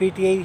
PTI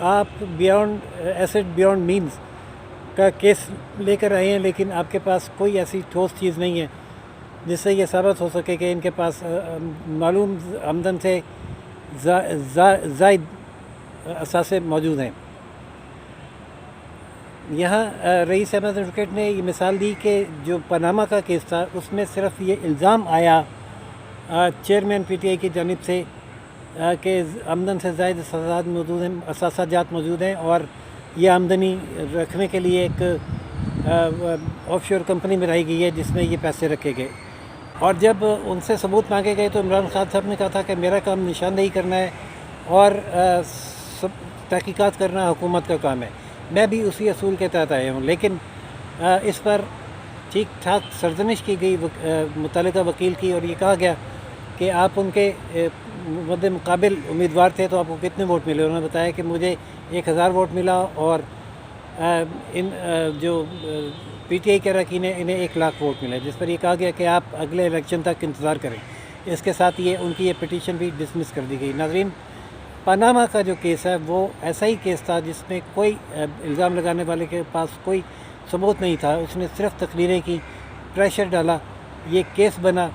آپ acid beyond means کا case لے کر آئے ہیں، لیکن آپ کے پاس کوئی ایسی ٹھوس چیز نہیں ہے جس سے یہ ثابت ہو سکے کہ ان کے پاس معلوم آمدن سے زائد اثاثے موجود ہیں۔ یہاں رئیس احمد ایڈوکیٹ نے یہ مثال دی کہ جو پاناما کا کیس تھا اس میں صرف یہ الزام آیا چیئرمین پی ٹی آئی کی جانب سے کہ آمدن سے زائد اثاثہ جات موجود ہیں اور یہ آمدنی رکھنے کے لیے ایک آف شور کمپنی بنائی گئی ہے جس میں یہ پیسے رکھے گئے، اور جب ان سے ثبوت مانگے گئے تو عمران خان صاحب نے کہا تھا کہ میرا کام نشاندہی کرنا ہے اور تحقیقات کرنا حکومت کا کام ہے۔ میں بھی اسی اصول کے تحت آیا ہوں، لیکن اس پر ٹھیک ٹھاک سرزنش کی گئی متعلقہ وکیل کی، اور یہ کہا گیا کہ آپ ان کے مد مقابل امیدوار تھے تو آپ کو کتنے ووٹ ملے؟ انہوں نے بتایا کہ مجھے 1000 ووٹ ملا، اور ان جو پی ٹی آئی کے اراکین ہیں انہیں 1 لاکھ ووٹ ملے، جس پر یہ کہا گیا کہ آپ اگلے الیکشن تک انتظار کریں۔ اس کے ساتھ ان کی یہ پٹیشن بھی ڈسمس کر دی گئی۔ ناظرین، پاناما کا جو کیس ہے وہ ایسا ہی کیس تھا جس میں کوئی الزام لگانے والے کے پاس کوئی ثبوت نہیں تھا، اس نے صرف تقریریں کی، پریشر ڈالا، یہ کیس بنا،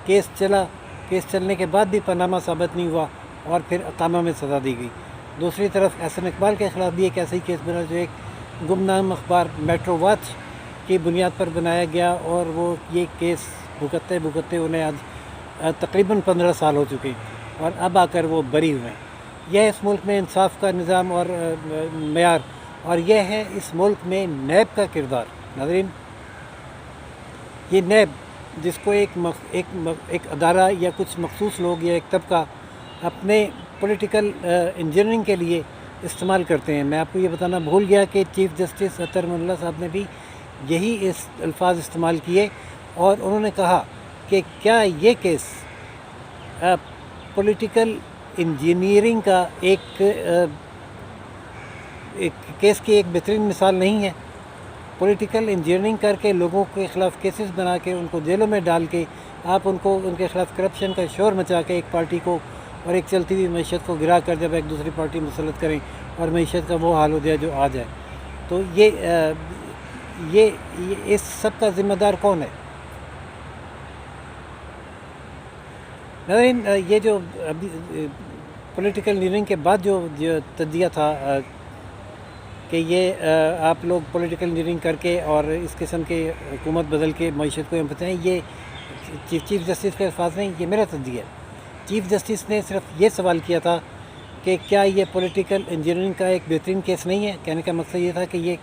کیس چلا، کیس چلنے کے بعد بھی پاناما ثابت نہیں ہوا اور پھر اقامہ میں سزا دی گئی۔ دوسری طرف احسن اقبال کے خلاف بھی ایک ایسا ہی کیس بنا جو ایک گمنام اخبار میٹرو واچ کی بنیاد پر بنایا گیا، اور وہ یہ کیس بھگتتے انہیں آج تقریباً 15 سال ہو چکے، اور اب آ کر وہ بری ہوئے ہیں۔ یہ اس ملک میں انصاف کا نظام اور معیار، اور یہ ہے اس ملک میں نیب کا کردار۔ ناظرین، یہ نیب جس کو ایک ادارہ یا کچھ مخصوص لوگ یا ایک طبقہ اپنے پولیٹیکل انجینئرنگ کے لیے استعمال کرتے ہیں، میں آپ کو یہ بتانا بھول گیا کہ چیف جسٹس اطہر من اللہ صاحب نے بھی یہی الفاظ استعمال کیے، اور انہوں نے کہا کہ کیا یہ کیس پولیٹیکل انجینئرنگ کا ایک کیس کی ایک بہترین مثال نہیں ہے؟ پولیٹیکل انجینئرنگ کر کے لوگوں کے خلاف کیسز بنا کے ان کو جیلوں میں ڈال کے آپ ان کے خلاف کرپشن کا شور مچا کے ایک پارٹی کو اور ایک چلتی ہوئی معیشت کو گرا کر جب ایک دوسری پارٹی مسلط کریں اور معیشت کا وہ حال ہو جائے جو آ جائے، تو یہ اس سب کا ذمہ دار کون ہے؟ ناظرین، یہ جو ابھی پولیٹیکل انجینئرنگ کے بعد جو تجزیہ تھا کہ یہ آپ لوگ پولیٹیکل انجینئرنگ کر کے اور اس قسم کے حکومت بدل کے معیشت کو بتائیں، یہ چیف جسٹس کے الفاظ نہیں، یہ میرا تجزیہ ہے۔ چیف جسٹس نے صرف یہ سوال کیا تھا کہ کیا یہ پولیٹیکل انجینئرنگ کا ایک بہترین کیس نہیں ہے؟ کہنے کا مقصد یہ تھا کہ یہ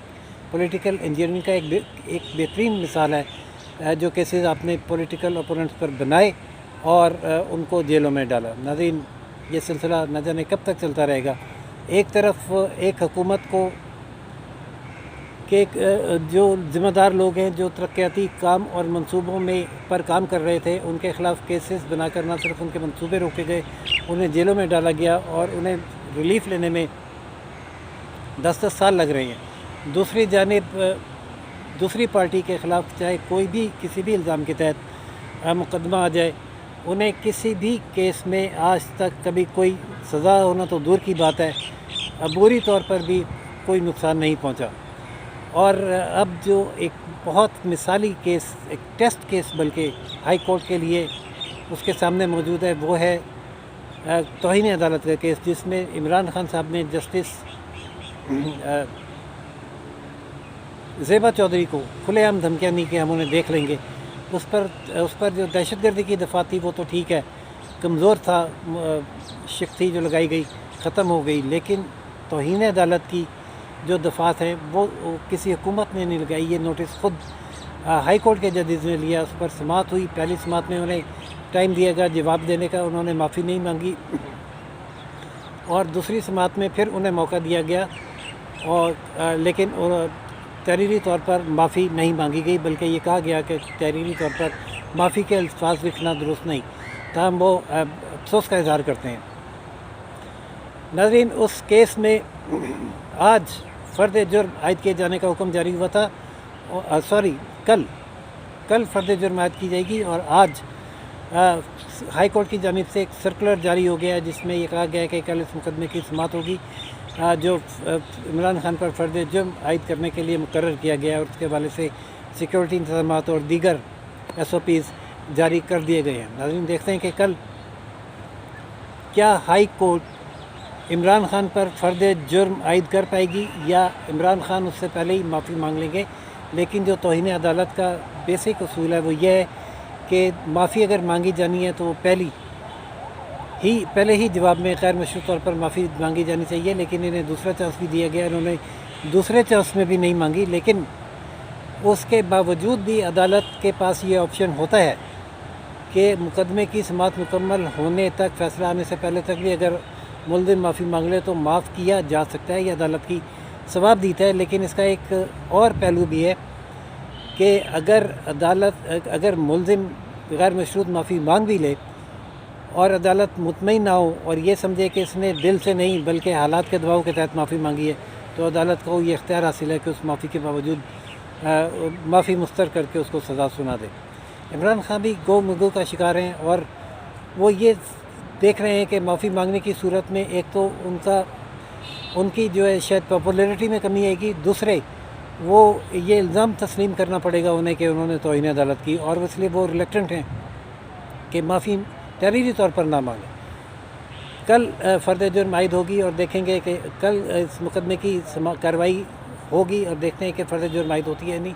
پولیٹیکل انجینئرنگ کا ایک بہترین مثال ہے جو کیسز آپ نے پولیٹیکل اپوننٹس پر بنائے اور ان کو جیلوں میں ڈالا۔ ناظرین، یہ سلسلہ نہ جانے کب تک چلتا رہے گا۔ ایک طرف ایک حکومت کو کہ جو ذمہ دار لوگ ہیں جو ترقیاتی کام اور منصوبوں پر کام کر رہے تھے، ان کے خلاف کیسز بنا کر نہ صرف ان کے منصوبے روکے گئے، انہیں جیلوں میں ڈالا گیا اور انہیں ریلیف لینے میں 10 سال لگ رہے ہیں۔ دوسری جانب دوسری پارٹی کے خلاف چاہے کوئی بھی کسی بھی الزام کے تحت مقدمہ آ جائے، انہیں کسی بھی کیس میں آج تک کبھی کوئی سزا ہونا تو دور کی بات ہے، عبوری طور پر بھی کوئی نقصان نہیں پہنچا۔ اور اب جو ایک بہت مثالی کیس، ایک ٹیسٹ کیس بلکہ ہائی کورٹ کے لیے اس کے سامنے موجود ہے، وہ ہے توہین عدالت کا کیس، جس میں عمران خان صاحب نے جسٹس زیبا چودھری کو کھلے عام دھمکیاں دی کہ ہم انہیں دیکھ لیں گے۔ اس پر جو دہشت گردی کی دفعہ تھی وہ تو ٹھیک ہے، کمزور تھا، شک تھی جو لگائی گئی ختم ہو گئی، لیکن توہین عدالت کی جو دفعات ہیں وہ کسی حکومت نے نہیں لگائی۔ یہ نوٹس خود ہائی کورٹ کے ججز نے لیا، اس پر سماعت ہوئی، پہلی سماعت میں انہیں ٹائم دیا گیا جواب دینے کا، انہوں نے معافی نہیں مانگی، اور دوسری سماعت میں پھر انہیں موقع دیا گیا، اور لیکن تحریری طور پر معافی نہیں مانگی گئی، بلکہ یہ کہا گیا کہ تحریری طور پر معافی کے الفاظ لکھنا درست نہیں، تاہم وہ افسوس کا اظہار کرتے ہیں۔ ناظرین، اس کیس میں آج فرد جرم عائد کیے جانے کا حکم جاری ہوا تھا، کل فرد جرم عائد کی جائے گی، اور آج ہائی کورٹ کی جانب سے ایک سرکولر جاری ہو گیا ہے جس میں یہ کہا گیا ہے کہ کل اس مقدمے کی سماعت ہوگی جو عمران خان پر فرد جرم عائد کرنے کے لیے مقرر کیا گیا ہے اور اس کے حوالے سے سیکورٹی انتظامات اور دیگر SOPs جاری کر دیے گئے ہیں۔ ناظرین دیکھتے ہیں کہ کل کیا ہائی کورٹ عمران خان پر فرد جرم عائد کر پائے گی یا عمران خان اس سے پہلے ہی معافی مانگ لیں گے۔ لیکن جو توہین عدالت کا بیسک اصول ہے وہ یہ ہے کہ معافی اگر مانگی جانی ہے تو وہ پہلے ہی جواب میں غیر مشروط طور پر معافی مانگی جانی چاہیے، لیکن انہیں دوسرا چانس بھی دیا گیا، انہوں نے دوسرے چانس میں بھی نہیں مانگی، لیکن اس کے باوجود بھی عدالت کے پاس یہ آپشن ہوتا ہے کہ مقدمے کی سماعت مکمل ہونے تک، فیصلہ آنے سے پہلے تک بھی اگر ملزم معافی مانگ لے تو معاف کیا جا سکتا ہے، یہ عدالت کی ثوابدید ہے۔ لیکن اس کا ایک اور پہلو بھی ہے کہ اگر ملزم غیر مشروط معافی مانگ بھی لے اور عدالت مطمئن نہ ہو اور یہ سمجھے کہ اس نے دل سے نہیں بلکہ حالات کے دباؤ کے تحت معافی مانگی ہے، تو عدالت کو یہ اختیار حاصل ہے کہ اس معافی کے باوجود معافی مستر کر کے اس کو سزا سنا دے۔ عمران خان بھی گو مگو کا شکار ہیں اور وہ یہ دیکھ رہے ہیں کہ معافی مانگنے کی صورت میں ایک تو ان کی جو ہے شاید پاپولیرٹی میں کمی آئے گی، دوسرے وہ یہ الزام تسلیم کرنا پڑے گا انہیں کہ انہوں نے توہین عدالت کی، اور اس لیے وہ ریلیکٹنٹ ہیں کہ معافی تحریری طور پر نہ مانگیں۔ کل فرد جرم عائد ہوگی اور دیکھیں گے کہ کل اس مقدمے کی کارروائی ہوگی اور دیکھتے ہیں کہ فرد جرم عائد ہوتی ہے نہیں۔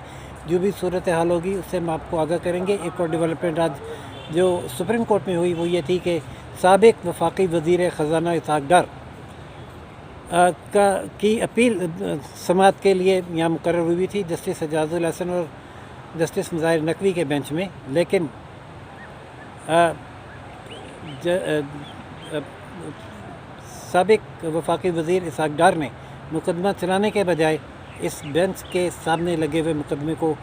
جو بھی صورتحال ہوگی اس سے ہم آپ کو آگاہ کریں گے۔ ایک اور ڈیولپمنٹ آج جو سپریم کورٹ میں ہوئی وہ یہ تھی کہ سابق وفاقی وزیر خزانہ اسحاق ڈار کی اپیل سماعت کے لیے یہاں مقرر ہوئی تھی جسٹس اعجاز الحسن اور جسٹس مظاہر نقوی کے بینچ میں، لیکن سابق وفاقی وزیر اسحاق ڈار نے مقدمہ چلانے کے بجائے اس بینچ کے سامنے لگے ہوئے مقدمے کو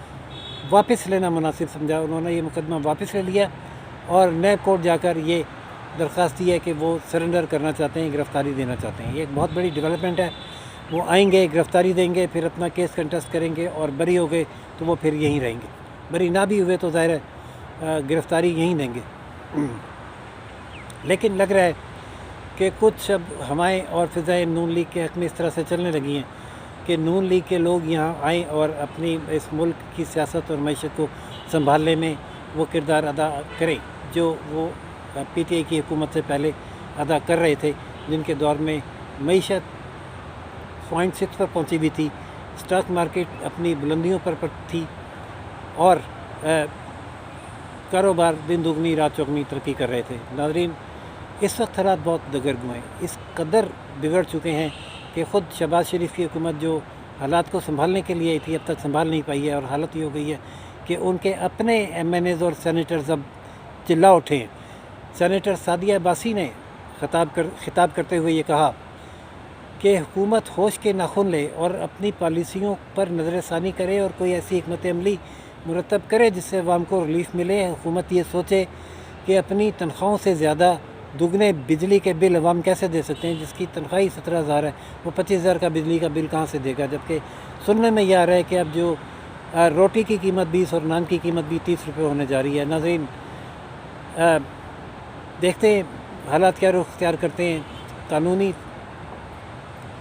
واپس لینا مناسب سمجھا۔ انہوں نے یہ مقدمہ واپس لے لیا اور نیب کورٹ جا کر یہ درخواست دی ہے کہ وہ سرنڈر کرنا چاہتے ہیں، گرفتاری دینا چاہتے ہیں۔ یہ ایک بہت بڑی ڈیولپمنٹ ہے۔ وہ آئیں گے، گرفتاری دیں گے، پھر اپنا کیس کنٹیسٹ کریں گے اور بری ہو گئے تو وہ پھر یہیں رہیں گے، بری نہ بھی ہوئے تو ظاہر ہے گرفتاری یہیں دیں گے۔ لیکن لگ رہا ہے کہ کچھ اب ہمائیں اور فضائیں نون لیگ کے حق میں اس طرح سے چلنے لگی ہیں کہ نون لیگ کے لوگ یہاں آئیں اور اپنی اس ملک کی سیاست اور معیشت کو سنبھالنے میں وہ کردار ادا کریں جو وہ PTI کی حکومت سے پہلے ادا کر رہے تھے، جن کے دور میں معیشت 0.6 پر پہنچی ہوئی تھی، اسٹاک مارکیٹ اپنی بلندیوں پر تھی اور کاروبار دن دگنی رات چوگنی ترقی کر رہے تھے۔ ناظرین اس وقت حالات بہت دگرگوں ہیں، اس قدر بگڑ چکے ہیں کہ خود شہباز شریف کی حکومت جو حالات کو سنبھالنے کے لیے آئی تھی اب تک سنبھال نہیں پائی ہے، اور حالت یہ ہو گئی ہے کہ ان کے اپنے MNAs اور سینیٹرز اب چلا اٹھے ہیں۔ سینیٹر سعدیہ عباسی نے خطاب کرتے ہوئے یہ کہا کہ حکومت ہوش کے ناخن لے اور اپنی پالیسیوں پر نظر ثانی کرے اور کوئی ایسی حکمت عملی مرتب کرے جس سے عوام کو ریلیف ملے۔ حکومت یہ سوچے کہ اپنی تنخواہوں سے زیادہ دگنے بجلی کے بل عوام کیسے دے سکتے ہیں، جس کی تنخواہ 17,000 ہے، وہ 25,000 کا بجلی کا بل کہاں سے دے گا، جبکہ سننے میں یہ آ رہا ہے کہ اب جو روٹی کی قیمت 20 اور نان کی قیمت بھی 30 روپے ہونے جا رہی ہے۔ ناظرین دیکھتے ہیں حالات کیا رخ اختیار کرتے ہیں، قانونی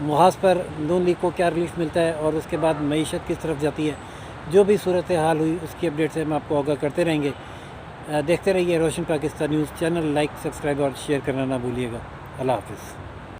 محاذ پر نون لیگ کو کیا ریلیف ملتا ہے اور اس کے بعد معیشت کس طرف جاتی ہے۔ جو بھی صورتحال ہوئی اس کی اپڈیٹ سے ہم آپ کو آگاہ کرتے رہیں گے۔ دیکھتے رہیے روشن Pakistan news channel, like, subscribe اور شیئر کرنا نہ بھولیے گا۔ اللہ حافظ۔